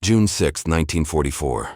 June 6, 1944.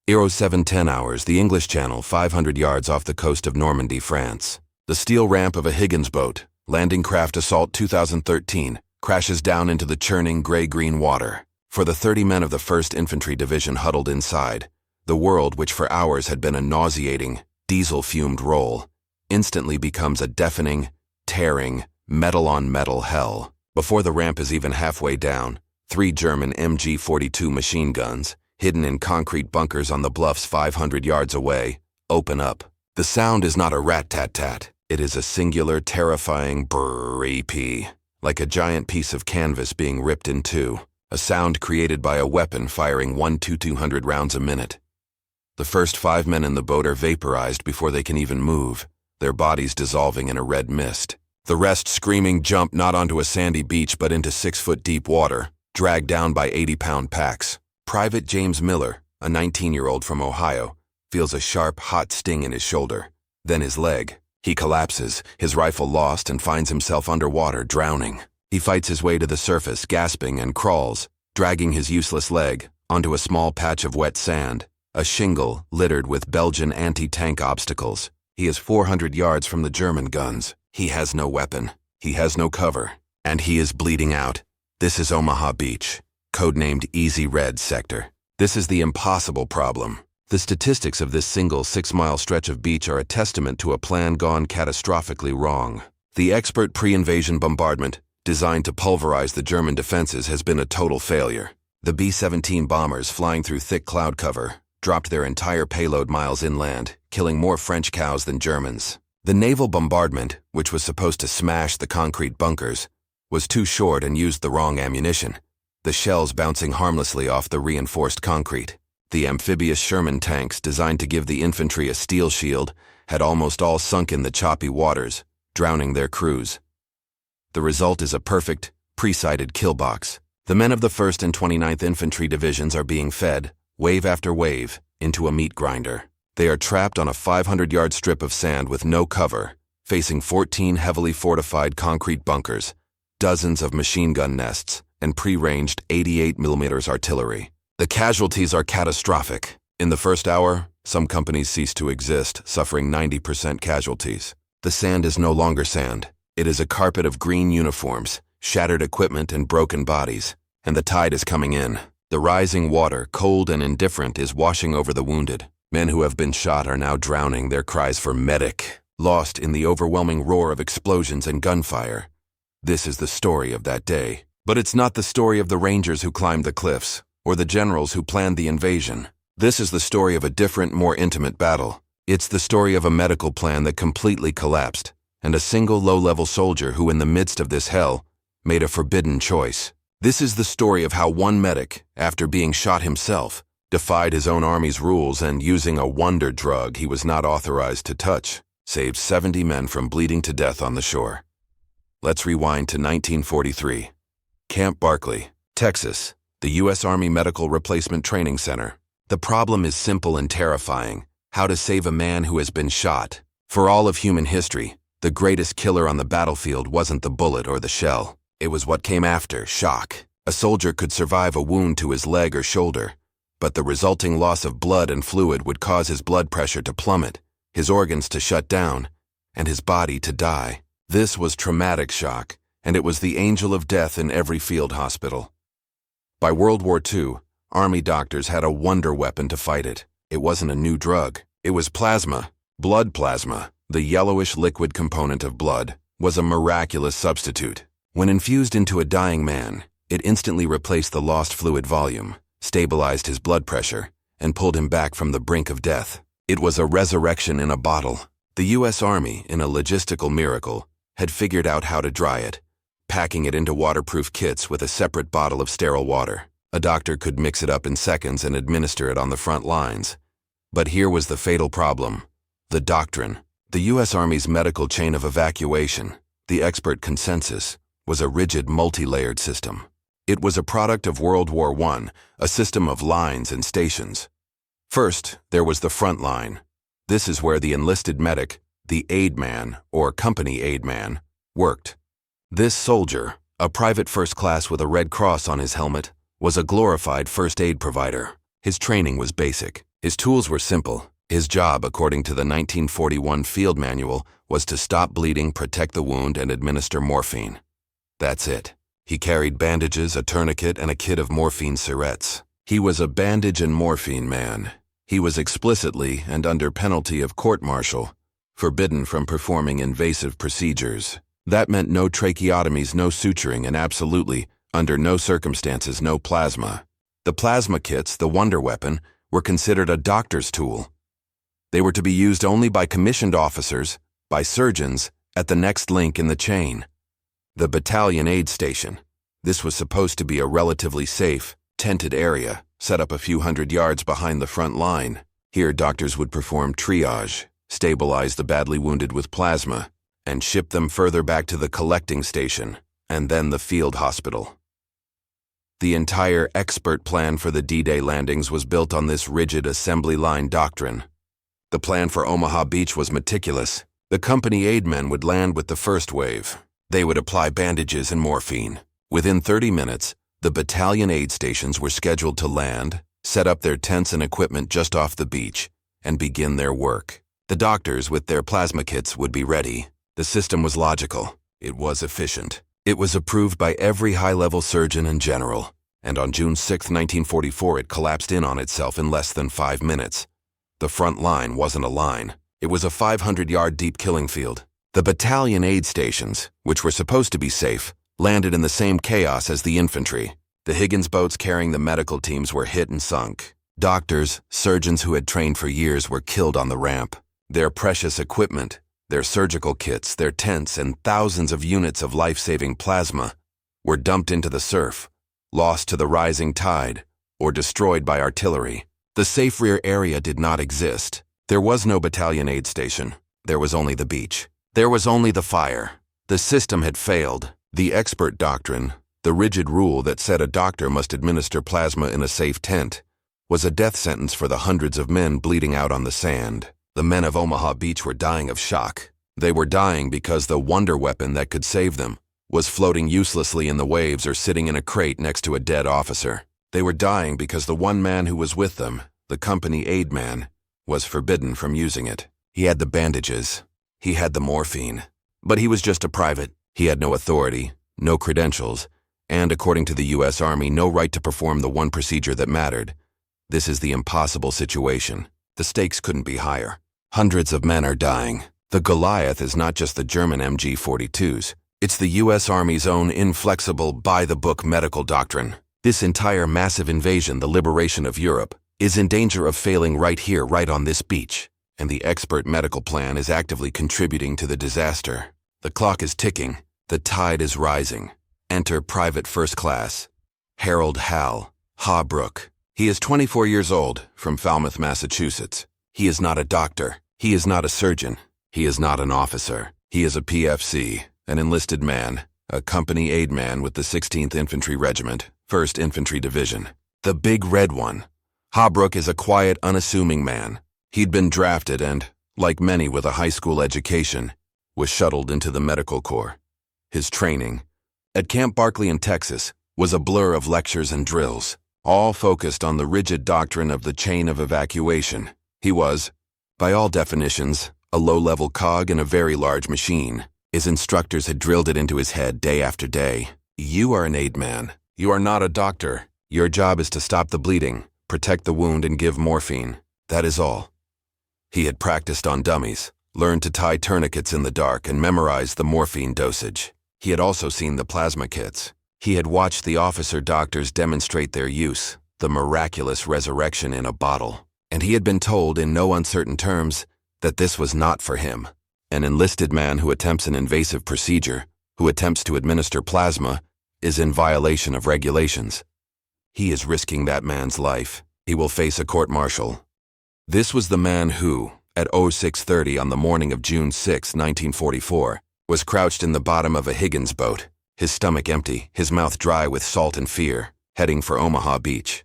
07:10 hours, the English Channel, 500 yards off the coast of Normandy, France. The steel ramp of a Higgins boat, Landing Craft Assault 2013, crashes down into the churning gray-green water. For the 30 men of the 1st Infantry Division huddled inside, the world, which for hours had been a nauseating, diesel-fumed roll, instantly becomes a deafening, tearing, metal-on-metal hell. Before the ramp is even halfway down, 3 German MG-42 machine guns, hidden in concrete bunkers on the bluffs 500 yards away, open up. The sound is not a rat-tat-tat. It is a singular, terrifying brrr-ee-pee, like a giant piece of canvas being ripped in two, a sound created by a weapon firing 1-200 rounds a minute. The first 5 men in the boat are vaporized before they can even move, their bodies dissolving in a red mist. The rest screaming jump not onto a sandy beach but into 6-foot-deep water, dragged down by 80-pound packs. Private James Miller, a 19-year-old from Ohio, feels a sharp, hot sting in his shoulder, then his leg. He collapses, his rifle lost, and finds himself underwater, drowning. He fights his way to the surface, gasping, and crawls, dragging his useless leg onto a small patch of wet sand, a shingle littered with Belgian anti-tank obstacles. He is 400 yards from the German guns. He has no weapon. He has no cover. And he is bleeding out. This is Omaha Beach, codenamed Easy Red Sector. This is the impossible problem. The statistics of this single 6-mile stretch of beach are a testament to a plan gone catastrophically wrong. The expert pre-invasion bombardment, designed to pulverize the German defenses, has been a total failure. The B-17 bombers, flying through thick cloud cover, dropped their entire payload miles inland, killing more French cows than Germans. The naval bombardment, which was supposed to smash the concrete bunkers, was too short and used the wrong ammunition, the shells bouncing harmlessly off the reinforced concrete. The amphibious Sherman tanks, designed to give the infantry a steel shield, had almost all sunk in the choppy waters, drowning their crews. The result is a perfect, pre-sighted kill box. The men of the 1st and 29th Infantry Divisions are being fed, wave after wave, into a meat grinder. They are trapped on a 500-yard strip of sand with no cover, facing 14 heavily fortified concrete bunkers, dozens of machine gun nests, and pre-ranged 88mm artillery. The casualties are catastrophic. In the first hour, some companies cease to exist, suffering 90% casualties. The sand is no longer sand. It is a carpet of green uniforms, shattered equipment, and broken bodies. And the tide is coming in. The rising water, cold and indifferent, is washing over the wounded. Men who have been shot are now drowning, their cries for medic, lost in the overwhelming roar of explosions and gunfire. This is the story of that day. But it's not the story of the Rangers who climbed the cliffs, or the generals who planned the invasion. This is the story of a different, more intimate battle. It's the story of a medical plan that completely collapsed, and a single low-level soldier who, in the midst of this hell, made a forbidden choice. This is the story of how one medic, after being shot himself, defied his own army's rules and, using a wonder drug he was not authorized to touch, saved 70 men from bleeding to death on the shore. Let's rewind to 1943. Camp Barkley, Texas, the U.S. Army Medical Replacement Training Center. The problem is simple and terrifying: how to save a man who has been shot. For all of human history, the greatest killer on the battlefield wasn't the bullet or the shell. It was what came after: shock. A soldier could survive a wound to his leg or shoulder, but the resulting loss of blood and fluid would cause his blood pressure to plummet, his organs to shut down, and his body to die. This was traumatic shock, and it was the angel of death in every field hospital. By World War II, Army doctors had a wonder weapon to fight it. It wasn't a new drug. It was plasma. Blood plasma, the yellowish liquid component of blood, was a miraculous substitute. When infused into a dying man, it instantly replaced the lost fluid volume, stabilized his blood pressure, and pulled him back from the brink of death. It was a resurrection in a bottle. The U.S. Army, in a logistical miracle, had figured out how to dry it, packing it into waterproof kits with a separate bottle of sterile water. A doctor could mix it up in seconds and administer it on the front lines. But here was the fatal problem: the doctrine. The U.S. Army's medical chain of evacuation, the expert consensus, was a rigid, multi-layered system. It was a product of World War I, a system of lines and stations. First, there was the front line. This is where the enlisted medic, the aid man, or company aid man, worked. This soldier, a private first class with a red cross on his helmet, was a glorified first aid provider. His training was basic. His tools were simple. His job, according to the 1941 field manual, was to stop bleeding, protect the wound, and administer morphine. That's it. He carried bandages, a tourniquet, and a kit of morphine syrettes. He was a bandage and morphine man. He was explicitly, and under penalty of court-martial, forbidden from performing invasive procedures. That meant no tracheotomies, no suturing, and absolutely, under no circumstances, no plasma. The plasma kits, the wonder weapon, were considered a doctor's tool. They were to be used only by commissioned officers, by surgeons, at the next link in the chain. The battalion aid station. This was supposed to be a relatively safe, tented area, set up a few hundred yards behind the front line. Here doctors would perform triage, stabilize the badly wounded with plasma, and ship them further back to the collecting station, and then the field hospital. The entire expert plan for the D-Day landings was built on this rigid assembly line doctrine. The plan for Omaha Beach was meticulous. The company aid men would land with the first wave. They would apply bandages and morphine. Within 30 minutes, the battalion aid stations were scheduled to land, set up their tents and equipment just off the beach, and begin their work. The doctors, with their plasma kits, would be ready. The system was logical. It was efficient. It was approved by every high-level surgeon and general, and on June 6, 1944, it collapsed in on itself in less than 5 minutes. The front line wasn't a line. It was a 500-yard deep killing field. The battalion aid stations, which were supposed to be safe, landed in the same chaos as the infantry. The Higgins boats carrying the medical teams were hit and sunk. Doctors, surgeons who had trained for years were killed on the ramp. Their precious equipment, their surgical kits, their tents, and thousands of units of life-saving plasma were dumped into the surf, lost to the rising tide, or destroyed by artillery. The safe rear area did not exist. There was no battalion aid station. There was only the beach. There was only the fire. The system had failed. The expert doctrine, the rigid rule that said a doctor must administer plasma in a safe tent, was a death sentence for the hundreds of men bleeding out on the sand. The men of Omaha Beach were dying of shock. They were dying because the wonder weapon that could save them was floating uselessly in the waves or sitting in a crate next to a dead officer. They were dying because the one man who was with them, the company aid man, was forbidden from using it. He had the bandages. He had the morphine. But he was just a private. He had no authority, no credentials, and according to the U.S. Army, no right to perform the one procedure that mattered. This is the impossible situation. The stakes couldn't be higher. Hundreds of men are dying. The Goliath is not just the German MG-42s. It's the U.S. Army's own inflexible, by-the-book medical doctrine. This entire massive invasion, the liberation of Europe, is in danger of failing right here, right on this beach. And the expert medical plan is actively contributing to the disaster. The clock is ticking. The tide is rising. Enter Private First Class Harold Hal Ha-brook. He is 24 years old, from Falmouth, Massachusetts. He is not a doctor. He is not a surgeon. He is not an officer. He is a PFC, an enlisted man, a company aid man with the 16th Infantry Regiment, 1st Infantry Division. The big red one. Ha-brook is a quiet, unassuming man. He'd been drafted and, like many with a high school education, was shuttled into the medical corps. His training, at Camp Barkley in Texas, was a blur of lectures and drills, all focused on the rigid doctrine of the chain of evacuation. He was, by all definitions, a low-level cog in a very large machine. His instructors had drilled it into his head day after day. You are an aid man. You are not a doctor. Your job is to stop the bleeding, protect the wound, and give morphine. That is all. He had practiced on dummies, learned to tie tourniquets in the dark, and memorized the morphine dosage. He had also seen the plasma kits. He had watched the officer doctors demonstrate their use, the miraculous resurrection in a bottle. And he had been told in no uncertain terms that this was not for him. An enlisted man who attempts an invasive procedure, who attempts to administer plasma, is in violation of regulations. He is risking that man's life. He will face a court-martial. This was the man who, at 06:30 on the morning of June 6, 1944, was crouched in the bottom of a Higgins boat, his stomach empty, his mouth dry with salt and fear, heading for Omaha Beach.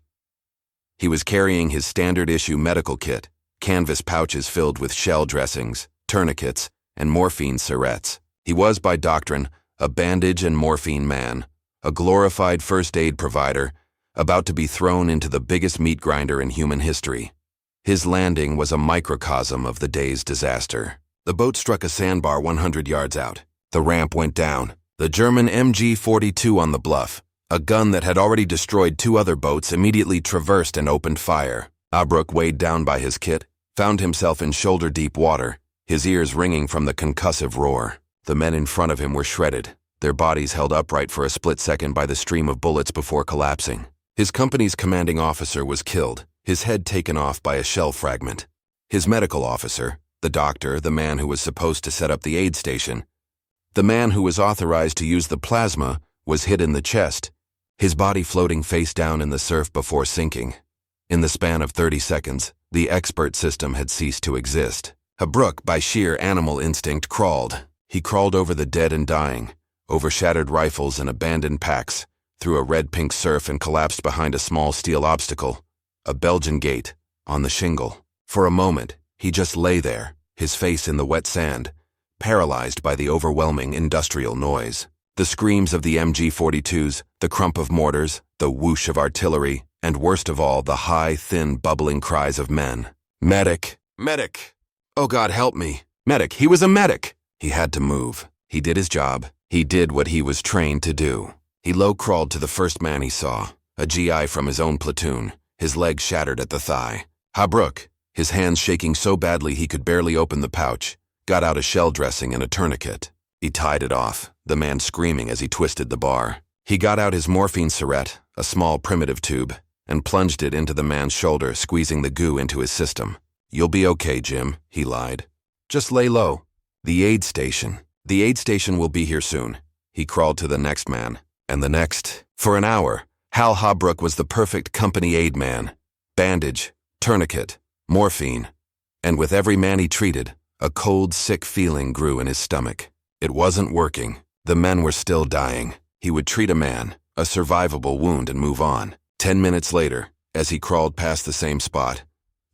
He was carrying his standard-issue medical kit, canvas pouches filled with shell dressings, tourniquets, and morphine syrettes. He was, by doctrine, a bandage and morphine man, a glorified first aid provider, about to be thrown into the biggest meat grinder in human history. His landing was a microcosm of the day's disaster. The boat struck a sandbar 100 yards out. The ramp went down. The German MG-42 on the bluff, a gun that had already destroyed 2 other boats, immediately traversed and opened fire. Ha-brook, weighed down by his kit, found himself in shoulder-deep water, his ears ringing from the concussive roar. The men in front of him were shredded, their bodies held upright for a split second by the stream of bullets before collapsing. His company's commanding officer was killed, his head taken off by a shell fragment. His medical officer, the doctor, the man who was supposed to set up the aid station, the man who was authorized to use the plasma, was hit in the chest, his body floating face down in the surf before sinking. In the span of 30 seconds, the expert system had ceased to exist. Ha-brook, by sheer animal instinct, crawled. He crawled over the dead and dying, over shattered rifles and abandoned packs, through a red-pink surf and collapsed behind a small steel obstacle, a Belgian gate, on the shingle. For a moment, he just lay there, his face in the wet sand, paralyzed by the overwhelming industrial noise. The screams of the MG-42s, the crump of mortars, the whoosh of artillery, and worst of all, the high, thin, bubbling cries of men. Medic! Medic! Oh God, help me! Medic! He was a medic! He had to move. He did his job. He did what he was trained to do. He low-crawled to the first man he saw, a GI from his own platoon, his leg shattered at the thigh. Ha-brook, his hands shaking so badly he could barely open the pouch, got out a shell dressing and a tourniquet. He tied it off, the man screaming as he twisted the bar. He got out his morphine syringe, a small primitive tube, and plunged it into the man's shoulder, squeezing the goo into his system. "You'll be okay, Jim," he lied. "Just lay low." The aid station. "The aid station will be here soon." He crawled to the next man, and the next. For an hour, Hal Ha-brook was the perfect company aid man. Bandage, tourniquet, morphine. And with every man he treated, a cold, sick feeling grew in his stomach. It wasn't working. The men were still dying. He would treat a man, a survivable wound, and move on. 10 minutes later, as he crawled past the same spot,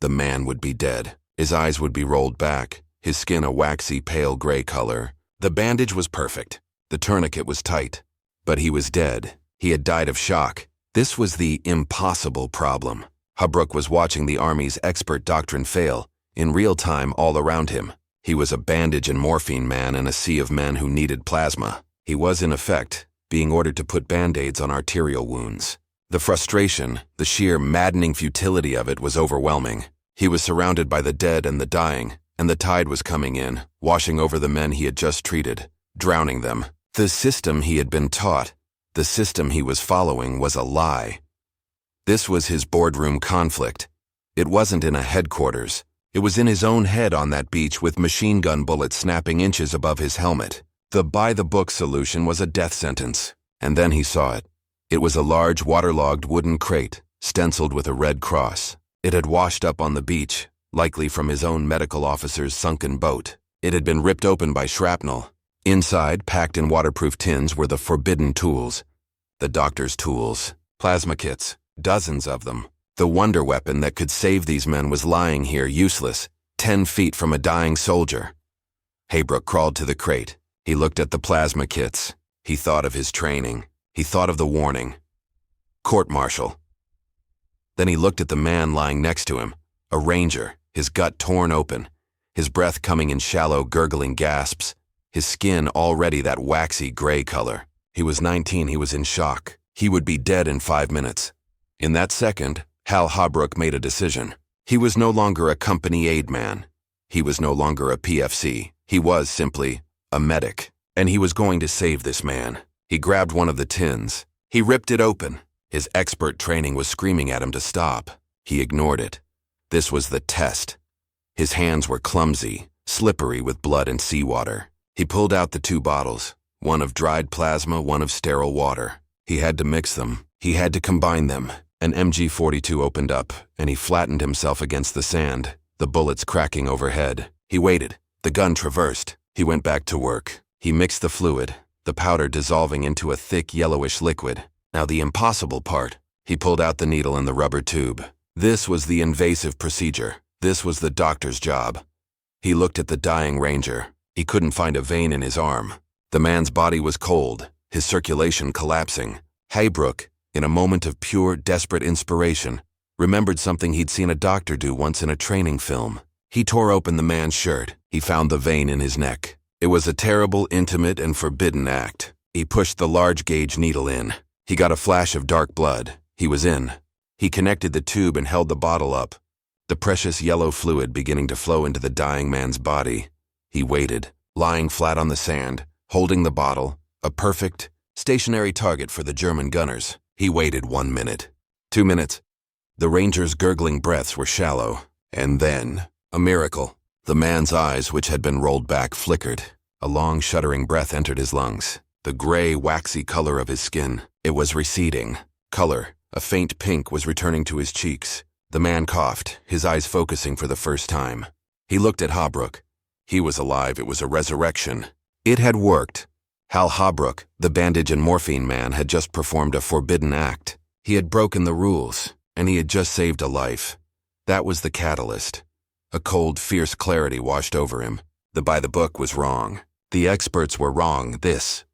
the man would be dead. His eyes would be rolled back, his skin a waxy pale gray color. The bandage was perfect. The tourniquet was tight. But he was dead. He had died of shock. This was the impossible problem. Ha-brook was watching the Army's expert doctrine fail, in real time all around him. He was a bandage and morphine man in a sea of men who needed plasma. He was, in effect, being ordered to put band-aids on arterial wounds. The frustration, the sheer maddening futility of it was overwhelming. He was surrounded by the dead and the dying, and the tide was coming in, washing over the men he had just treated, drowning them. The system he had been taught, the system he was following, was a lie. This was his boardroom conflict. It wasn't in a headquarters. It was in his own head on that beach with machine gun bullets snapping inches above his helmet. The by-the-book solution was a death sentence. And then he saw it. It was a large, waterlogged wooden crate, stenciled with a red cross. It had washed up on the beach, likely from his own medical officer's sunken boat. It had been ripped open by shrapnel. Inside, packed in waterproof tins, were the forbidden tools. The doctor's tools. Plasma kits. Dozens of them. The wonder weapon that could save these men was lying here, useless, 10 feet from a dying soldier. Ha-brook crawled to the crate. He looked at the plasma kits. He thought of his training. He thought of the warning. Court-martial. Then he looked at the man lying next to him, a ranger, his gut torn open, his breath coming in shallow, gurgling gasps, his skin already that waxy gray color. He was 19, he was in shock. He would be dead in 5 minutes. In that second, Hal Ha-brook made a decision. He was no longer a company aid man. He was no longer a PFC. He was simply a medic. And he was going to save this man. He grabbed one of the tins. He ripped it open. His expert training was screaming at him to stop. He ignored it. This was the test. His hands were clumsy, slippery with blood and seawater. He pulled out the 2 bottles, one of dried plasma, one of sterile water. He had to mix them. He had to combine them. An MG-42 opened up, and he flattened himself against the sand, the bullets cracking overhead. He waited. The gun traversed. He went back to work. He mixed the fluid, the powder dissolving into a thick yellowish liquid. Now the impossible part. He pulled out the needle and the rubber tube. This was the invasive procedure. This was the doctor's job. He looked at the dying ranger. He couldn't find a vein in his arm. The man's body was cold, his circulation collapsing. Ha-brook, in a moment of pure, desperate inspiration, remembered something he'd seen a doctor do once in a training film. He tore open the man's shirt. He found the vein in his neck. It was a terrible, intimate, and forbidden act. He pushed the large-gauge needle in. He got a flash of dark blood. He was in. He connected the tube and held the bottle up, the precious yellow fluid beginning to flow into the dying man's body. He waited, lying flat on the sand, holding the bottle, a perfect, stationary target for the German gunners. He waited 1 minute, 2 minutes. The Ranger's gurgling breaths were shallow. And then, a miracle. The man's eyes, which had been rolled back, flickered. A long, shuddering breath entered his lungs. The gray, waxy color of his skin, it was receding. Color, a faint pink, was returning to his cheeks. The man coughed, his eyes focusing for the first time. He looked at Ha-brook. He was alive. It was a resurrection. It had worked. Hal Ha-brook, the bandage and morphine man, had just performed a forbidden act. He had broken the rules, and he had just saved a life. That was the catalyst. A cold, fierce clarity washed over him. The by-the-book was wrong. The experts were wrong. This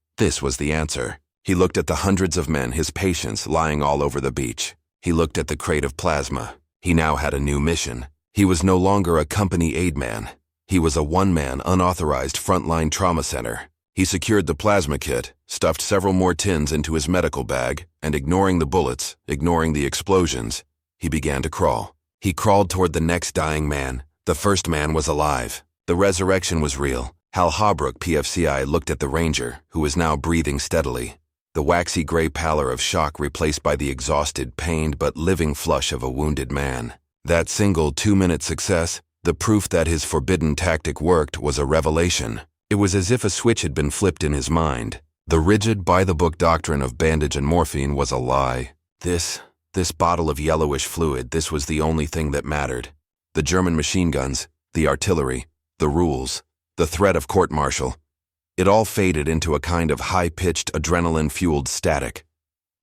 was the answer. He looked at the hundreds of men, his patients, lying all over the beach. He looked at the crate of plasma. He now had a new mission. He was no longer a company aid man. He was a one-man, unauthorized frontline trauma center. He secured the plasma kit, stuffed several more tins into his medical bag, and ignoring the bullets, ignoring the explosions, he began to crawl. He crawled toward the next dying man. The first man was alive. The resurrection was real. Hal Ha-brook, PFCI, looked at the Ranger, who was now breathing steadily. The waxy gray pallor of shock replaced by the exhausted, pained, but living flush of a wounded man. That single 2-minute success, the proof that his forbidden tactic worked, was a revelation. It was as if a switch had been flipped in his mind. The rigid, by-the-book doctrine of bandage and morphine was a lie. This bottle of yellowish fluid, this was the only thing that mattered. The German machine guns, the artillery, the rules, the threat of court-martial. It all faded into a kind of high-pitched, adrenaline-fueled static.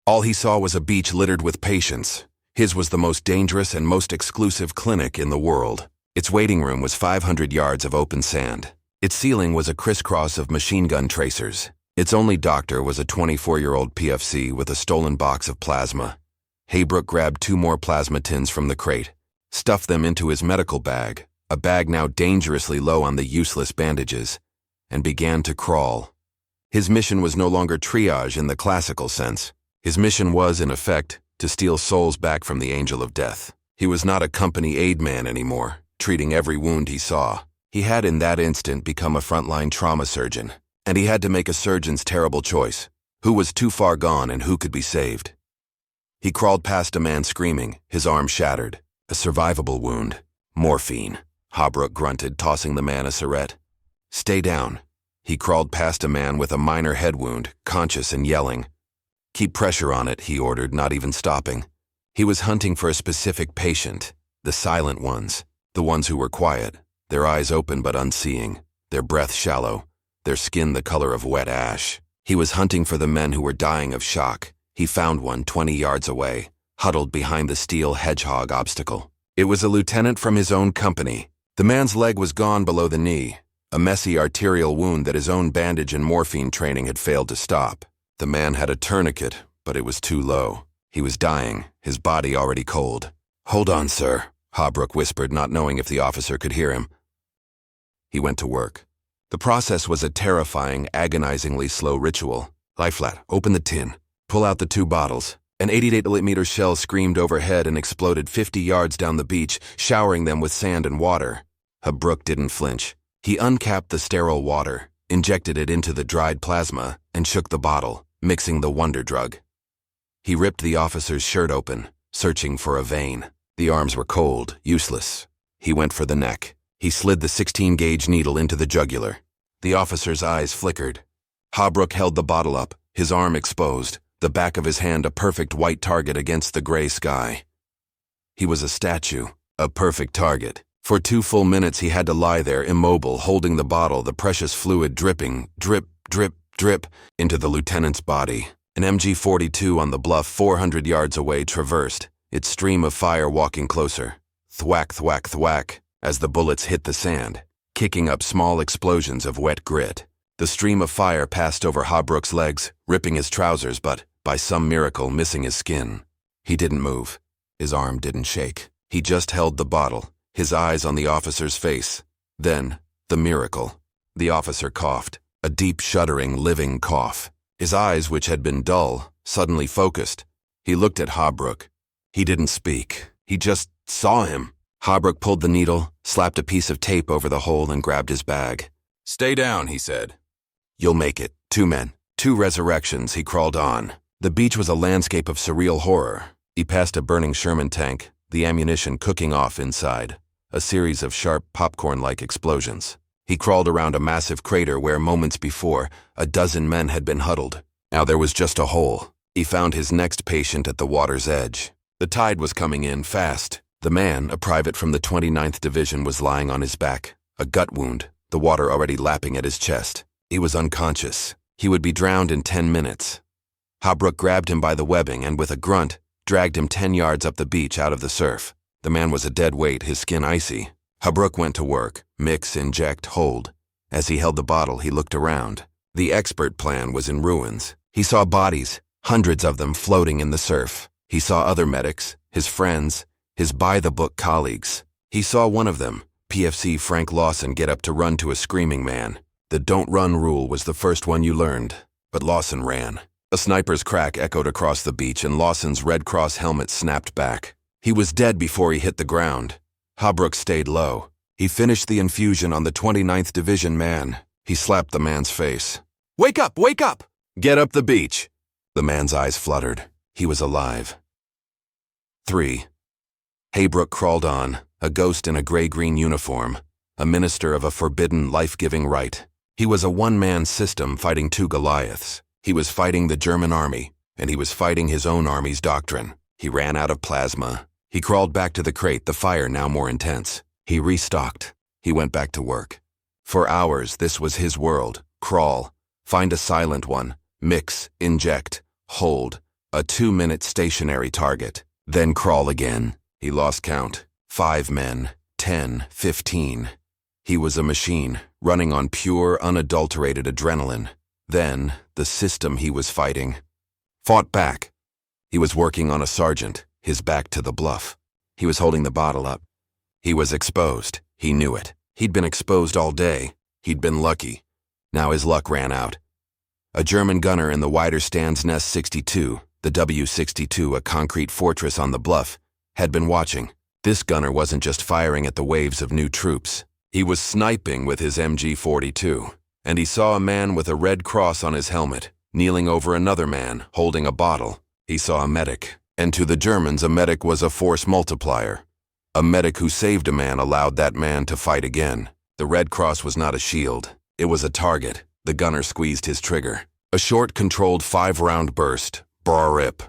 All he saw was a beach littered with patients. His was the most dangerous and most exclusive clinic in the world. Its waiting room was 500 yards of open sand. Its ceiling was a crisscross of machine gun tracers. Its only doctor was a 24-year-old PFC with a stolen box of plasma. Ha-brook grabbed 2 more plasma tins from the crate, stuffed them into his medical bag, a bag now dangerously low on the useless bandages, and began to crawl. His mission was no longer triage in the classical sense. His mission was, in effect, to steal souls back from the angel of death. He was not a company aid man anymore, treating every wound he saw. He had in that instant become a frontline trauma surgeon, and he had to make a surgeon's terrible choice. Who was too far gone and who could be saved? He crawled past a man screaming, his arm shattered. A survivable wound. Morphine. Ha-brook grunted, tossing the man a syringe. Stay down. He crawled past a man with a minor head wound, conscious and yelling. Keep pressure on it, he ordered, not even stopping. He was hunting for a specific patient, the silent ones, the ones who were quiet, their eyes open but unseeing, their breath shallow, their skin the color of wet ash. He was hunting for the men who were dying of shock. He found one 20 yards away, huddled behind the steel hedgehog obstacle. It was a lieutenant from his own company. The man's leg was gone below the knee, a messy arterial wound that his own bandage and morphine training had failed to stop. The man had a tourniquet, but it was too low. He was dying, his body already cold. Hold on, sir, Ha-brook whispered, not knowing if the officer could hear him. He went to work. The process was a terrifying, agonizingly slow ritual. Lie flat, open the tin, pull out the 2 bottles. An 88mm shell screamed overhead and exploded 50 yards down the beach, showering them with sand and water. Ha-brook didn't flinch. He uncapped the sterile water, injected it into the dried plasma, and shook the bottle, mixing the wonder drug. He ripped the officer's shirt open, searching for a vein. The arms were cold, useless. He went for the neck. He slid the 16-gauge needle into the jugular. The officer's eyes flickered. Ha-brook held the bottle up, his arm exposed, the back of his hand a perfect white target against the gray sky. He was a statue, a perfect target. For 2 full minutes he had to lie there, immobile, holding the bottle, the precious fluid dripping, drip, drip, drip, into the lieutenant's body. An MG-42 on the bluff 400 yards away traversed, its stream of fire walking closer. Thwack, thwack, thwack, as the bullets hit the sand, kicking up small explosions of wet grit. The stream of fire passed over Ha-brook's legs, ripping his trousers, but by some miracle missing his skin. He didn't move. His arm didn't shake. He just held the bottle, his eyes on the officer's face. Then, the miracle. The officer coughed, a deep, shuddering, living cough. His eyes, which had been dull, suddenly focused. He looked at Ha-brook. He didn't speak. He just saw him. Ha-brook pulled the needle, slapped a piece of tape over the hole, and grabbed his bag. "Stay down," he said. "You'll make it." 2 men, 2 resurrections. He crawled on. The beach was a landscape of surreal horror. He passed a burning Sherman tank, the ammunition cooking off inside. A series of sharp, popcorn-like explosions. He crawled around a massive crater where moments before, a dozen men had been huddled. Now there was just a hole. He found his next patient at the water's edge. The tide was coming in fast. The man, a private from the 29th Division, was lying on his back, a gut wound, the water already lapping at his chest. He was unconscious. He would be drowned in 10 minutes. Ha-brook grabbed him by the webbing and, with a grunt, dragged him 10 yards up the beach out of the surf. The man was a dead weight, his skin icy. Ha-brook went to work. Mix, inject, hold. As he held the bottle, he looked around. The expert plan was in ruins. He saw bodies, hundreds of them floating in the surf. He saw other medics, his friends, his by-the-book colleagues. He saw one of them, PFC Frank Lawson, get up to run to a screaming man. The don't run rule was the first one you learned, but Lawson ran. A sniper's crack echoed across the beach and Lawson's Red Cross helmet snapped back. He was dead before he hit the ground. Ha-brook stayed low. He finished the infusion on the 29th Division man. He slapped the man's face. "Wake up! Wake up! Get up the beach!" The man's eyes fluttered. He was alive. 3. Ha-brook crawled on, a ghost in a gray-green uniform, a minister of a forbidden, life-giving rite. He was a one-man system fighting 2 Goliaths. He was fighting the German army, and he was fighting his own army's doctrine. He ran out of plasma. He crawled back to the crate, the fire now more intense. He restocked. He went back to work. For hours, this was his world. Crawl. Find a silent one. Mix. Inject. Hold. A 2-minute stationary target. Then crawl again. He lost count. 5 men. 10. 15. He was a machine, running on pure, unadulterated adrenaline. Then, the system he was fighting fought back. He was working on a sergeant, his back to the bluff. He was holding the bottle up. He was exposed. He knew it. He'd been exposed all day. He'd been lucky. Now his luck ran out. A German gunner in the wider stands Nest 62, the W-62, a concrete fortress on the bluff, had been watching. This gunner wasn't just firing at the waves of new troops. He was sniping with his MG-42. And he saw a man with a red cross on his helmet, kneeling over another man, holding a bottle. He saw a medic. And to the Germans, a medic was a force multiplier. A medic who saved a man allowed that man to fight again. The red cross was not a shield. It was a target. The gunner squeezed his trigger. A short, controlled 5-round burst. Brrrip.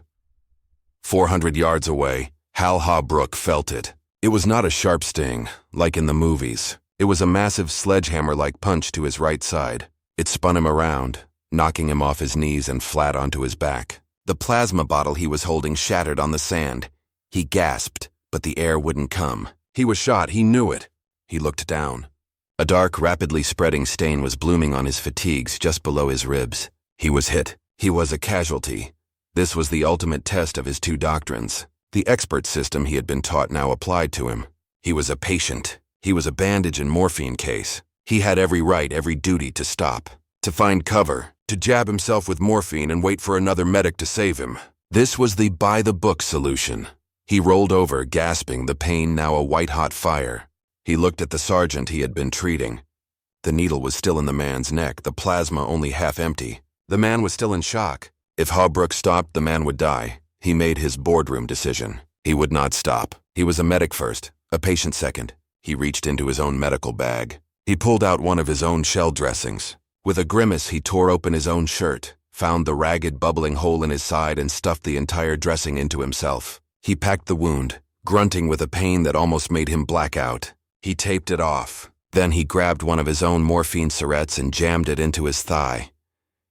400 yards away, Hal Ha-brook felt it. It was not a sharp sting, like in the movies. It was a massive sledgehammer-like punch to his right side. It spun him around, knocking him off his knees and flat onto his back. The plasma bottle he was holding shattered on the sand. He gasped, but the air wouldn't come. He was shot, he knew it. He looked down. A dark, rapidly spreading stain was blooming on his fatigues just below his ribs. He was hit. He was a casualty. This was the ultimate test of his 2 doctrines. The expert system he had been taught now applied to him. He was a patient. He was a bandage and morphine case. He had every right, every duty to stop, to find cover, to jab himself with morphine and wait for another medic to save him. This was the by-the-book solution. He rolled over, gasping, the pain now a white-hot fire. He looked at the sergeant he had been treating. The needle was still in the man's neck, the plasma only half empty. The man was still in shock. If Ha-brook stopped, the man would die. He made his boardroom decision. He would not stop. He was a medic first, a patient second. He reached into his own medical bag. He pulled out one of his own shell dressings. With a grimace, he tore open his own shirt, found the ragged, bubbling hole in his side, and stuffed the entire dressing into himself. He packed the wound, grunting with a pain that almost made him black out. He taped it off. Then he grabbed one of his own morphine syrettes and jammed it into his thigh.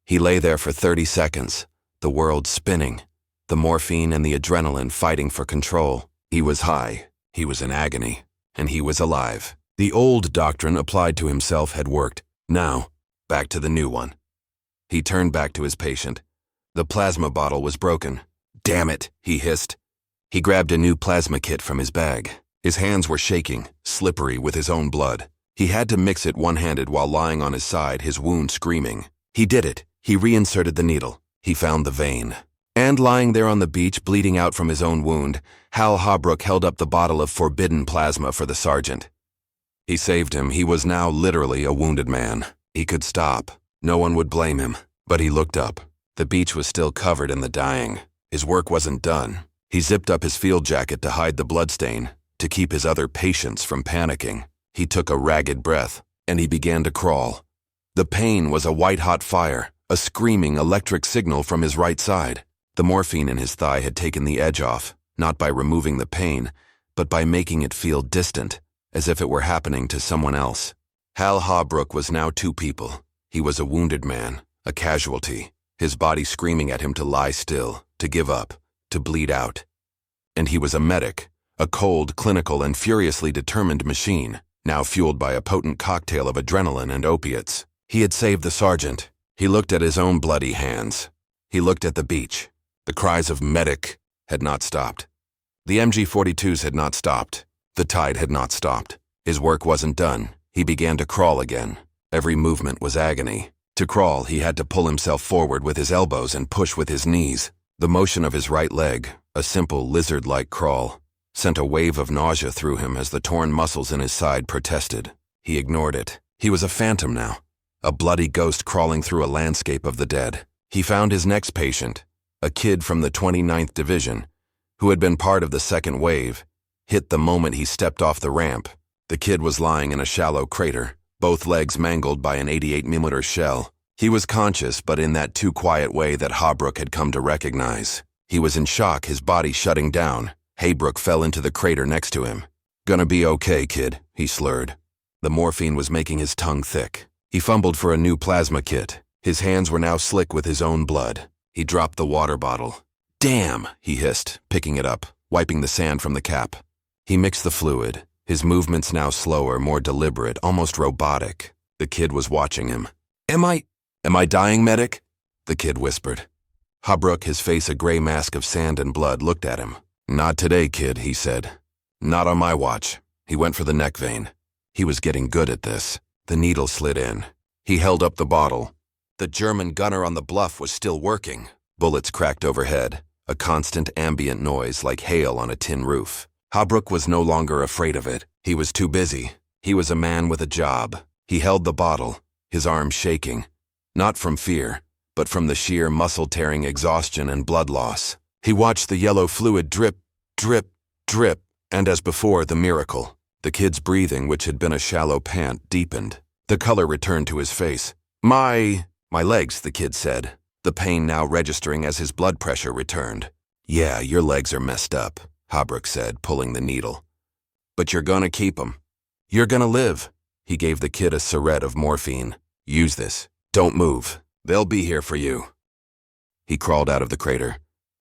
He lay there for 30 seconds, the world spinning, the morphine and the adrenaline fighting for control. He was high. He was in agony. And he was alive. The old doctrine applied to himself had worked. Now, back to the new one. He turned back to his patient. The plasma bottle was broken. "Damn it," he hissed. He grabbed a new plasma kit from his bag. His hands were shaking, slippery with his own blood. He had to mix it one-handed while lying on his side, his wound screaming. He did it. He reinserted the needle. He found the vein. And lying there on the beach, bleeding out from his own wound, Ha-brook held up the bottle of forbidden plasma for the sergeant. He saved him. He was now literally a wounded man. He could stop. No one would blame him. But he looked up. The beach was still covered in the dying. His work wasn't done. He zipped up his field jacket to hide the bloodstain, to keep his other patients from panicking. He took a ragged breath, and he began to crawl. The pain was a white-hot fire, a screaming electric signal from his right side. The morphine in his thigh had taken the edge off, not by removing the pain, but by making it feel distant, as if it were happening to someone else. Ha-brook was now two people. He was a wounded man, a casualty, his body screaming at him to lie still, to give up, to bleed out. And he was a medic, a cold, clinical, and furiously determined machine, now fueled by a potent cocktail of adrenaline and opiates. He had saved the sergeant. He looked at his own bloody hands. He looked at the beach. The cries of "medic" had not stopped. The MG-42s had not stopped. The tide had not stopped. His work wasn't done. He began to crawl again. Every movement was agony. To crawl, he had to pull himself forward with his elbows and push with his knees. The motion of his right leg, a simple lizard-like crawl, sent a wave of nausea through him as the torn muscles in his side protested. He ignored it. He was a phantom now, a bloody ghost crawling through a landscape of the dead. He found his next patient, a kid from the 29th Division, who had been part of the second wave, hit the moment he stepped off the ramp. The kid was lying in a shallow crater, both legs mangled by an 88mm shell. He was conscious, but in that too quiet way that Ha-brook had come to recognize. He was in shock, his body shutting down. Ha-brook fell into the crater next to him. "Gonna be okay, kid," he slurred. The morphine was making his tongue thick. He fumbled for a new plasma kit. His hands were now slick with his own blood. He dropped the water bottle. "Damn," he hissed, picking it up, wiping the sand from the cap. He mixed the fluid, his movements now slower, more deliberate, almost robotic. The kid was watching him. Am I dying, medic?" the kid whispered. Ha-brook, his face a gray mask of sand and blood, looked at him. "Not today, kid," he said. "Not on my watch." He went for the neck vein. He was getting good at this. The needle slid in. He held up the bottle. The German gunner on the bluff was still working. Bullets cracked overhead, a constant ambient noise like hail on a tin roof. Ha-brook was no longer afraid of it. He was too busy. He was a man with a job. He held the bottle, his arms shaking, not from fear, but from the sheer muscle-tearing exhaustion and blood loss. He watched the yellow fluid drip, drip, drip, and as before, the miracle. The kid's breathing, which had been a shallow pant, deepened. The color returned to his face. My legs," the kid said, the pain now registering as his blood pressure returned. "Yeah, your legs are messed up," Ha-brook said, pulling the needle. "But you're gonna keep 'em. You're gonna live." He gave the kid a syringe of morphine. "Use this. Don't move. They'll be here for you." He crawled out of the crater.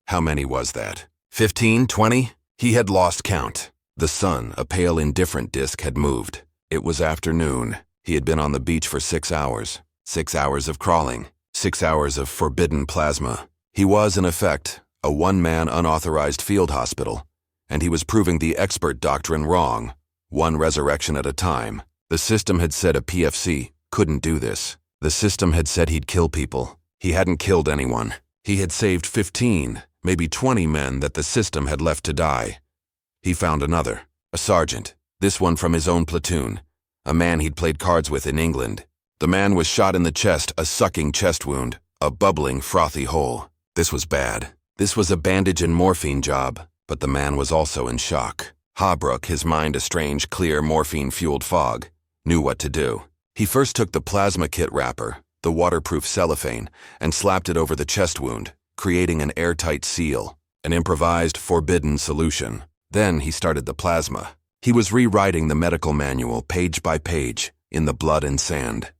How many was that? 15, 20? He had lost count. The sun, a pale indifferent disk, had moved. It was afternoon. He had been on the beach for 6 hours. 6 hours of crawling. 6 hours of forbidden plasma. He was, in effect, a one-man unauthorized field hospital, and he was proving the expert doctrine wrong, one resurrection at a time. The system had said a PFC couldn't do this. The system had said he'd kill people. He hadn't killed anyone. He had saved 15, maybe 20 men that the system had left to die. He found another, a sergeant, this one from his own platoon, a man he'd played cards with in England. The man was shot in the chest, a sucking chest wound, a bubbling, frothy hole. This was bad. This was a bandage and morphine job, but the man was also in shock. Ha-brook, his mind a strange, clear, morphine-fueled fog, knew what to do. He first took the plasma kit wrapper, the waterproof cellophane, and slapped it over the chest wound, creating an airtight seal, an improvised, forbidden solution. Then he started the plasma. He was rewriting the medical manual page by page in the blood and sand.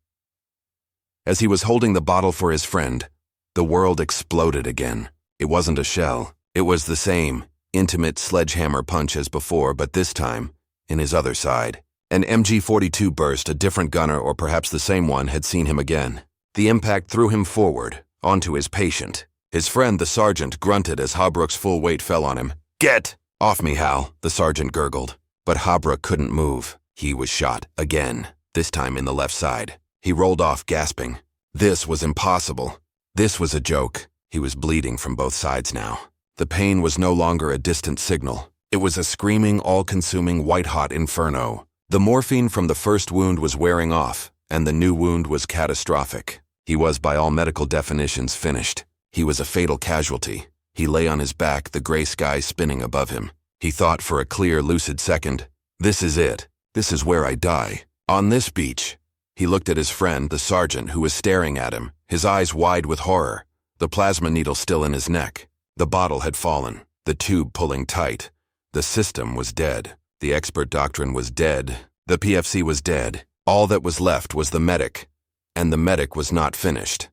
As he was holding the bottle for his friend, the world exploded again. It wasn't a shell. It was the same, intimate sledgehammer punch as before, but this time, in his other side. An MG-42 burst, a different gunner, or perhaps the same one, had seen him again. The impact threw him forward, onto his patient. His friend, the sergeant, grunted as Ha-brook's full weight fell on him. "Get off me, Hal," the sergeant gurgled. But Ha-brook couldn't move. He was shot again, this time in the left side. He rolled off, gasping. This was impossible. This was a joke. He was bleeding from both sides now. The pain was no longer a distant signal. It was a screaming, all-consuming, white-hot inferno. The morphine from the first wound was wearing off, and the new wound was catastrophic. He was, by all medical definitions, finished. He was a fatal casualty. He lay on his back, the gray sky spinning above him. He thought for a clear, lucid second, "This is it. This is where I die. On this beach." He looked at his friend, the sergeant, who was staring at him, his eyes wide with horror, the plasma needle still in his neck. The bottle had fallen, the tube pulling tight. The system was dead. The expert doctrine was dead. The PFC was dead. All that was left was the medic, and the medic was not finished.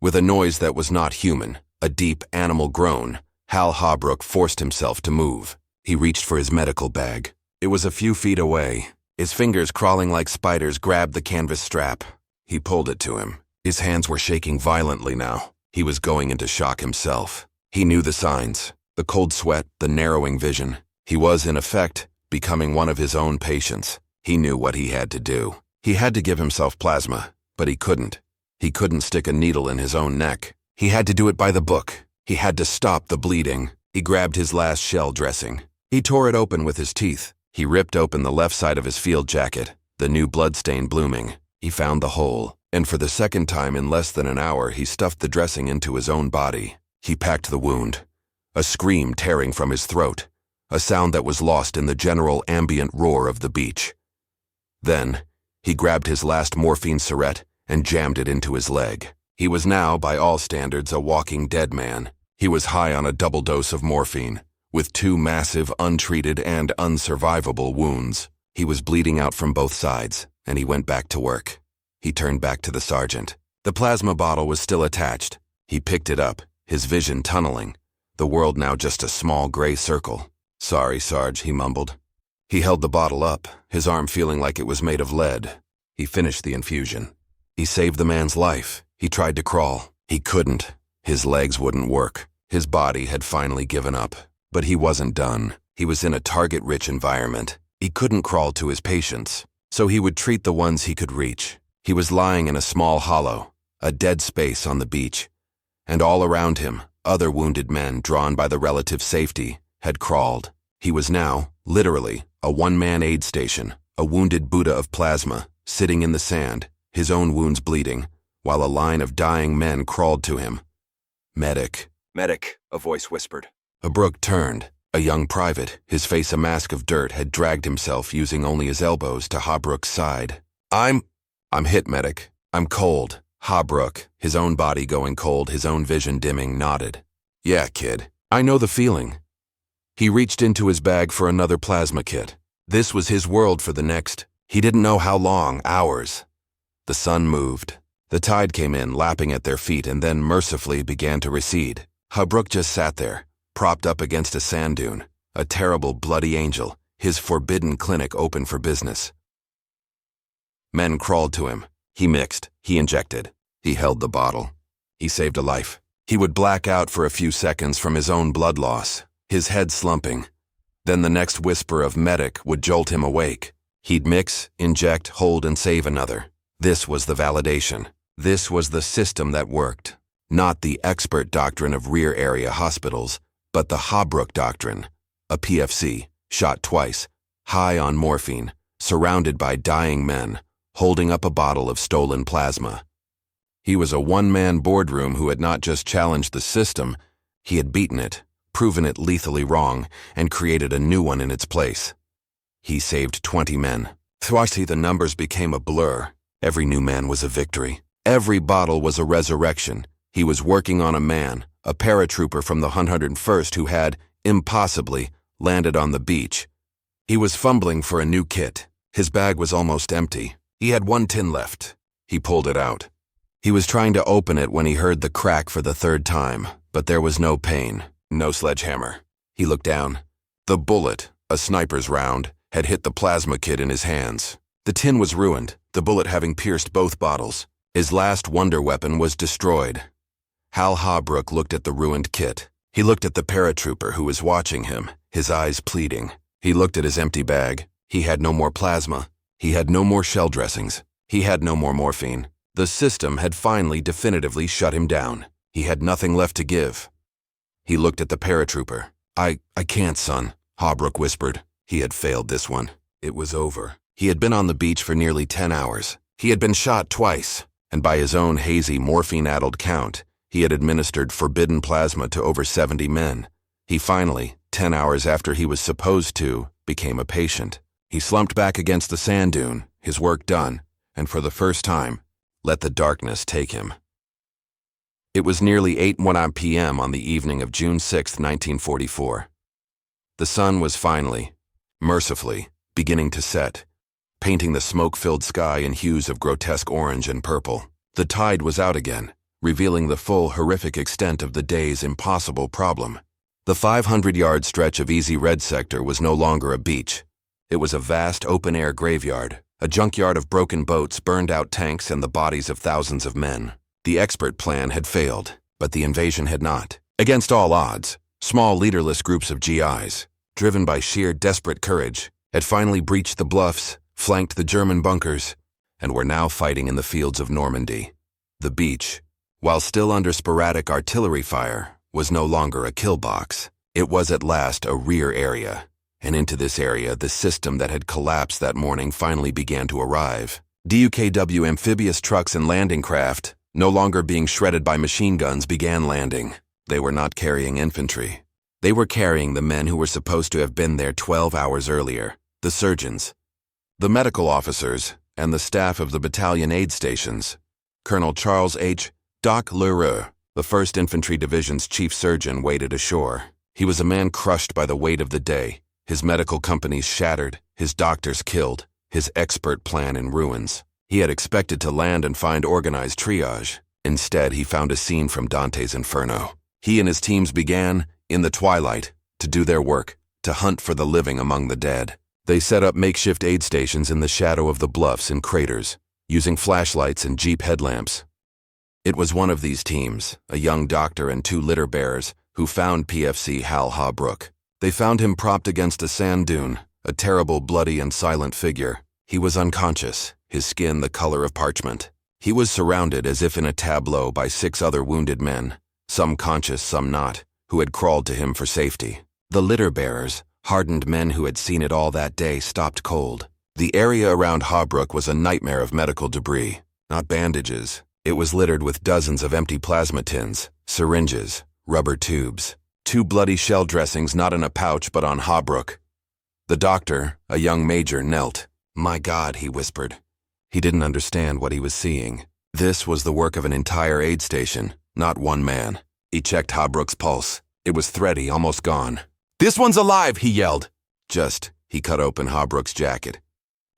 With a noise that was not human, a deep animal groan, Hal Ha-brook forced himself to move. He reached for his medical bag. It was a few feet away. His fingers, crawling like spiders, grabbed the canvas strap. He pulled it to him. His hands were shaking violently now. He was going into shock himself. He knew the signs, the cold sweat, the narrowing vision. He was, in effect, becoming one of his own patients. He knew what he had to do. He had to give himself plasma, but he couldn't. He couldn't stick a needle in his own neck. He had to do it by the book. He had to stop the bleeding. He grabbed his last shell dressing. He tore it open with his teeth. He ripped open the left side of his field jacket, the new bloodstain blooming. He found the hole, and for the second time in less than an hour, he stuffed the dressing into his own body. He packed the wound. A scream tearing from his throat, a sound that was lost in the general ambient roar of the beach. Then, he grabbed his last morphine syringe and jammed it into his leg. He was now, by all standards, a walking dead man. He was high on a double dose of morphine, with 2 massive, untreated, and unsurvivable wounds. He was bleeding out from both sides, and he went back to work. He turned back to the sergeant. The plasma bottle was still attached. He picked it up, his vision tunneling, the world now just a small gray circle. "Sorry, Sarge," he mumbled. He held the bottle up, his arm feeling like it was made of lead. He finished the infusion. He saved the man's life. He tried to crawl. He couldn't. His legs wouldn't work. His body had finally given up. But he wasn't done. He was in a target-rich environment. He couldn't crawl to his patients, so he would treat the ones he could reach. He was lying in a small hollow, a dead space on the beach, and all around him, other wounded men, drawn by the relative safety, had crawled. He was now, literally, a one-man aid station, a wounded Buddha of plasma, sitting in the sand, his own wounds bleeding, while a line of dying men crawled to him. "Medic." "Medic," a voice whispered. Ha-brook turned. A young private, his face a mask of dirt, had dragged himself, using only his elbows, to Ha-brook's side. I'm hit, medic. I'm cold." Ha-brook, his own body going cold, his own vision dimming, nodded. "Yeah, kid. I know the feeling." He reached into his bag for another plasma kit. This was his world for the next, he didn't know how long, hours. The sun moved. The tide came in, lapping at their feet, and then mercifully began to recede. Ha-brook just sat there, propped up against a sand dune, a terrible, bloody angel, his forbidden clinic open for business. Men crawled to him. He mixed. He injected. He held the bottle. He saved a life. He would black out for a few seconds from his own blood loss, his head slumping. Then the next whisper of medic would jolt him awake. He'd mix, inject, hold, and save another. This was the validation. This was the system that worked. Not the expert doctrine of rear area hospitals, but the Ha-brook doctrine. A PFC, shot twice, high on morphine, surrounded by dying men, holding up a bottle of stolen plasma. He was a one-man boardroom who had not just challenged the system, he had beaten it, proven it lethally wrong, and created a new one in its place. He saved 20 men. Thwashly, the numbers became a blur. Every new man was a victory. Every bottle was a resurrection. He was working on a man, a paratrooper from the 101st who had, impossibly, landed on the beach. He was fumbling for a new kit. His bag was almost empty. He had 1 tin left. He pulled it out. He was trying to open it when he heard the crack for the 3rd time, but there was no pain, no sledgehammer. He looked down. The bullet, a sniper's round, had hit the plasma kit in his hands. The tin was ruined, the bullet having pierced both bottles. His last wonder weapon was destroyed. Hal Ha-brook looked at the ruined kit. He looked at the paratrooper who was watching him, his eyes pleading. He looked at his empty bag. He had no more plasma. He had no more shell dressings. He had no more morphine. The system had finally definitively shut him down. He had nothing left to give. He looked at the paratrooper. I can't, son, Ha-brook whispered. He had failed this one. It was over. He had been on the beach for nearly 10 hours. He had been shot twice, and by his own hazy morphine-addled count, he had administered forbidden plasma to over 70 men. He finally, 10 hours after he was supposed to, became a patient. He slumped back against the sand dune, his work done, and for the first time, let the darkness take him. It was nearly 8:01 p.m. on the evening of June 6, 1944. The sun was finally, mercifully, beginning to set, painting the smoke-filled sky in hues of grotesque orange and purple. The tide was out again, revealing the full, horrific extent of the day's impossible problem. The 500-yard stretch of easy red sector was no longer a beach. It was a vast open-air graveyard, a junkyard of broken boats, burned-out tanks, and the bodies of thousands of men. The expert plan had failed, but the invasion had not. Against all odds, small leaderless groups of GIs, driven by sheer desperate courage, had finally breached the bluffs, flanked the German bunkers, and were now fighting in the fields of Normandy. The beach, while still under sporadic artillery fire, was no longer a kill box. It was at last a rear area, and into this area the system that had collapsed that morning finally began to arrive. DUKW amphibious trucks and landing craft, no longer being shredded by machine guns, began landing. They were not carrying infantry. They were carrying the men who were supposed to have been there 12 hours earlier, the surgeons, the medical officers, and the staff of the battalion aid stations. Colonel Charles H. Doc Leroux, the 1st Infantry Division's chief surgeon, waded ashore. He was a man crushed by the weight of the day, his medical companies shattered, his doctors killed, his expert plan in ruins. He had expected to land and find organized triage. Instead, he found a scene from Dante's Inferno. He and his teams began, in the twilight, to do their work, to hunt for the living among the dead. They set up makeshift aid stations in the shadow of the bluffs and craters, using flashlights and Jeep headlamps. It was one of these teams, a young doctor and 2 litter bearers, who found PFC Hal Ha-brook. They found him propped against a sand dune, a terrible, bloody, and silent figure. He was unconscious, his skin the color of parchment. He was surrounded as if in a tableau by 6 other wounded men, some conscious, some not, who had crawled to him for safety. The litter bearers, hardened men who had seen it all that day, stopped cold. The area around Ha-brook was a nightmare of medical debris, not bandages. It was littered with dozens of empty plasma tins, syringes, rubber tubes, 2 bloody shell dressings not in a pouch but on Ha-brook. The doctor, a young major, knelt. "My God," he whispered. He didn't understand what he was seeing. This was the work of an entire aid station, not one man. He checked Ha-brook's pulse. It was thready, almost gone. "This one's alive," he yelled. He cut open Ha-brook's jacket.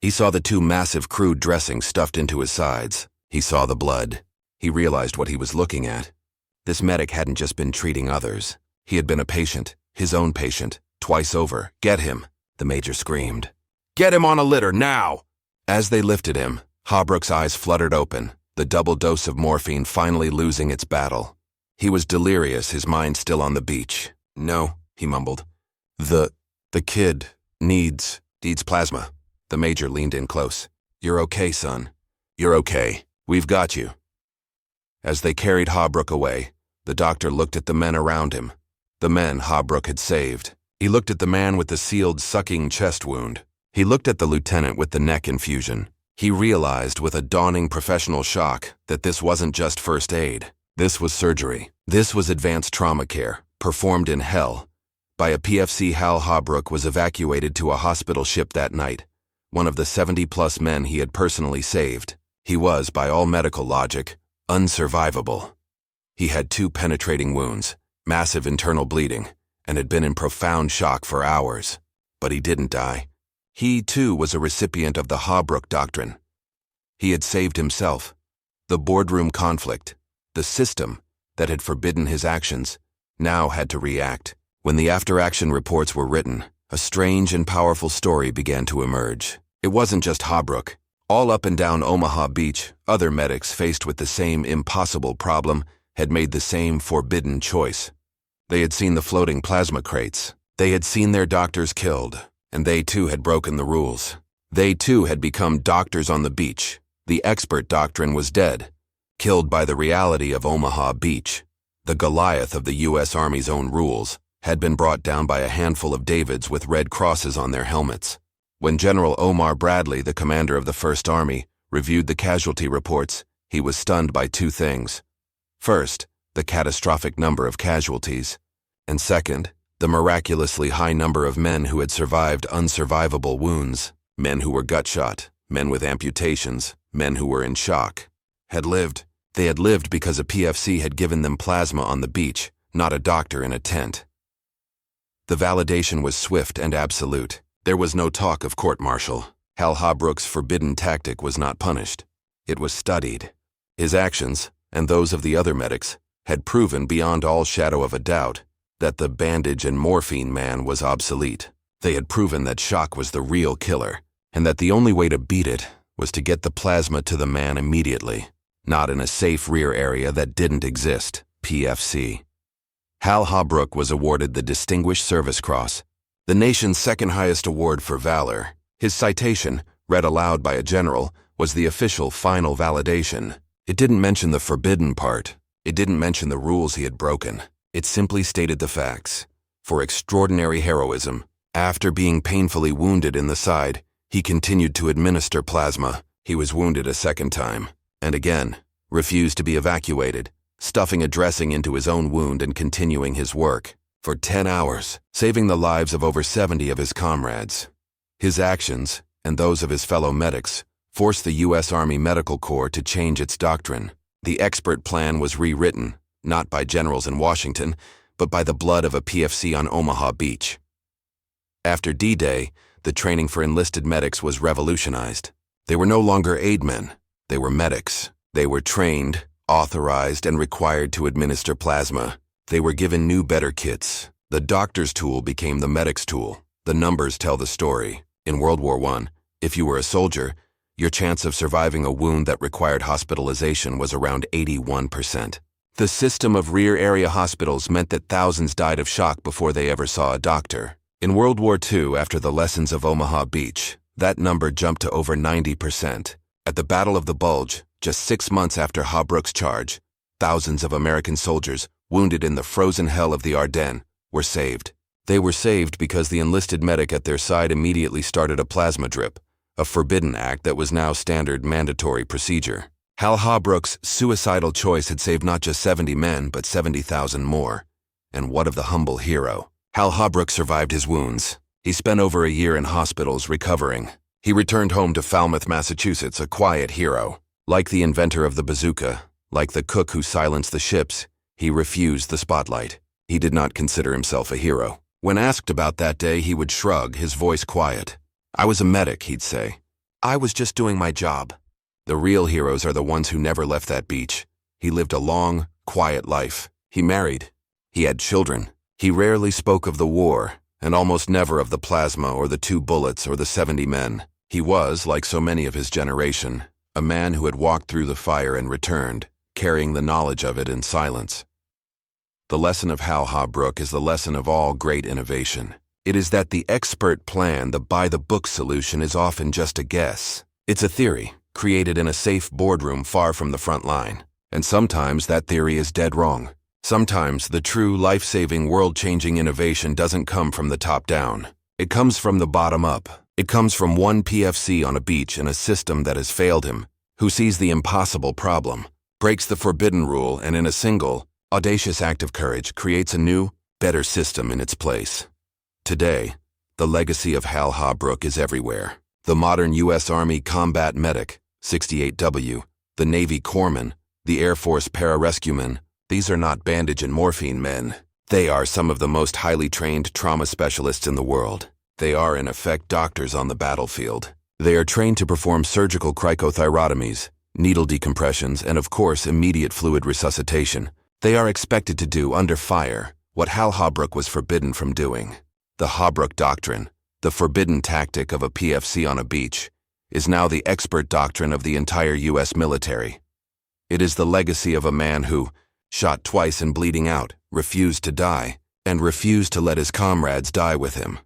He saw the 2 massive crude dressings stuffed into his sides. He saw the blood. He realized what he was looking at. This medic hadn't just been treating others. He had been a patient, his own patient, twice over. "Get him," the major screamed. "Get him on a litter, now!" As they lifted him, Ha-brook's eyes fluttered open, the double dose of morphine finally losing its battle. He was delirious, his mind still on the beach. "No," he mumbled. The kid needs plasma." The major leaned in close. "You're okay, son. You're okay. We've got you." As they carried Ha-brook away, the doctor looked at the men around him, the men Ha-brook had saved. He looked at the man with the sealed, sucking chest wound. He looked at the lieutenant with the neck infusion. He realized with a dawning professional shock that this wasn't just first aid. This was surgery. This was advanced trauma care, performed in hell. By a PFC Hal Ha-brook was evacuated to a hospital ship that night, one of the 70-plus men he had personally saved. He was, by all medical logic, unsurvivable. He had 2 penetrating wounds, massive internal bleeding, and had been in profound shock for hours. But he didn't die. He, too, was a recipient of the Ha-brook doctrine. He had saved himself. The boardroom conflict, the system that had forbidden his actions, now had to react. When the after-action reports were written, a strange and powerful story began to emerge. It wasn't just Ha-brook. All up and down Omaha Beach, other medics faced with the same impossible problem had made the same forbidden choice. They had seen the floating plasma crates. They had seen their doctors killed, and they too had broken the rules. They too had become doctors on the beach. The expert doctrine was dead, killed by the reality of Omaha Beach. The Goliath of the U.S. Army's own rules had been brought down by a handful of Davids with red crosses on their helmets. When General Omar Bradley, the commander of the First Army, reviewed the casualty reports, he was stunned by two things. First, the catastrophic number of casualties, and second, the miraculously high number of men who had survived unsurvivable wounds, men who were gut-shot, men with amputations, men who were in shock. Had lived. They had lived because a PFC had given them plasma on the beach, not a doctor in a tent. The validation was swift and absolute. There was no talk of court-martial. Hal Ha-brook's forbidden tactic was not punished. It was studied. His actions, and those of the other medics, had proven beyond all shadow of a doubt that the bandage and morphine man was obsolete. They had proven that shock was the real killer, and that the only way to beat it was to get the plasma to the man immediately, not in a safe rear area that didn't exist, PFC. Hal Ha-brook was awarded the Distinguished Service Cross, the nation's second highest award for valor. His citation, read aloud by a general, was the official final validation. It didn't mention the forbidden part. It didn't mention the rules he had broken. It simply stated the facts. For extraordinary heroism, after being painfully wounded in the side, he continued to administer plasma. He was wounded a second time, and again, refused to be evacuated, stuffing a dressing into his own wound and continuing his work for 10 hours, saving the lives of over 70 of his comrades. His actions, and those of his fellow medics, forced the U.S. Army Medical Corps to change its doctrine. The expert plan was rewritten, not by generals in Washington, but by the blood of a PFC on Omaha Beach. After D-Day, the training for enlisted medics was revolutionized. They were no longer aid men. They were medics. They were trained, authorized, and required to administer plasma. They were given new, better kits. The doctor's tool became the medic's tool. The numbers tell the story. In World War I, if you were a soldier, your chance of surviving a wound that required hospitalization was around 81%. The system of rear area hospitals meant that thousands died of shock before they ever saw a doctor. In World War II, after the lessons of Omaha Beach, that number jumped to over 90%. At the Battle of the Bulge, just 6 months after Ha-brook's charge, thousands of American soldiers, wounded in the frozen hell of the Ardennes, were saved. They were saved because the enlisted medic at their side immediately started a plasma drip, a forbidden act that was now standard mandatory procedure. Hal Ha-brook's suicidal choice had saved not just 70 men, but 70,000 more. And what of the humble hero? Hal Ha-brook survived his wounds. He spent over a year in hospitals recovering. He returned home to Falmouth, Massachusetts, a quiet hero. Like the inventor of the bazooka, like the cook who silenced the ships, he refused the spotlight. He did not consider himself a hero. When asked about that day, he would shrug, his voice quiet. "I was a medic," he'd say. "I was just doing my job." The real heroes are the ones who never left that beach. He lived a long, quiet life. He married. He had children. He rarely spoke of the war, and almost never of the plasma or the 2 bullets or the 70 men. He was, like so many of his generation, a man who had walked through the fire and returned, carrying the knowledge of it in silence. The lesson of Hal Ha-brook is the lesson of all great innovation. It is that the expert plan, the by-the-book solution, is often just a guess. It's a theory, created in a safe boardroom far from the front line. And sometimes that theory is dead wrong. Sometimes the true life-saving, world-changing innovation doesn't come from the top down. It comes from the bottom up. It comes from one PFC on a beach in a system that has failed him, who sees the impossible problem, breaks the forbidden rule, and in a single, audacious act of courage creates a new, better system in its place. Today, the legacy of Hal Ha-brook is everywhere. The modern U.S. Army combat medic, 68W, the Navy corpsman, the Air Force pararescueman, these are not bandage and morphine men. They are some of the most highly trained trauma specialists in the world. They are, in effect, doctors on the battlefield. They are trained to perform surgical cricothyrotomies, needle decompressions, and of course, immediate fluid resuscitation. They are expected to do, under fire, what Hal Ha-brook was forbidden from doing. The Ha-brook doctrine, the forbidden tactic of a PFC on a beach, is now the expert doctrine of the entire U.S. military. It is the legacy of a man who, shot twice and bleeding out, refused to die, and refused to let his comrades die with him.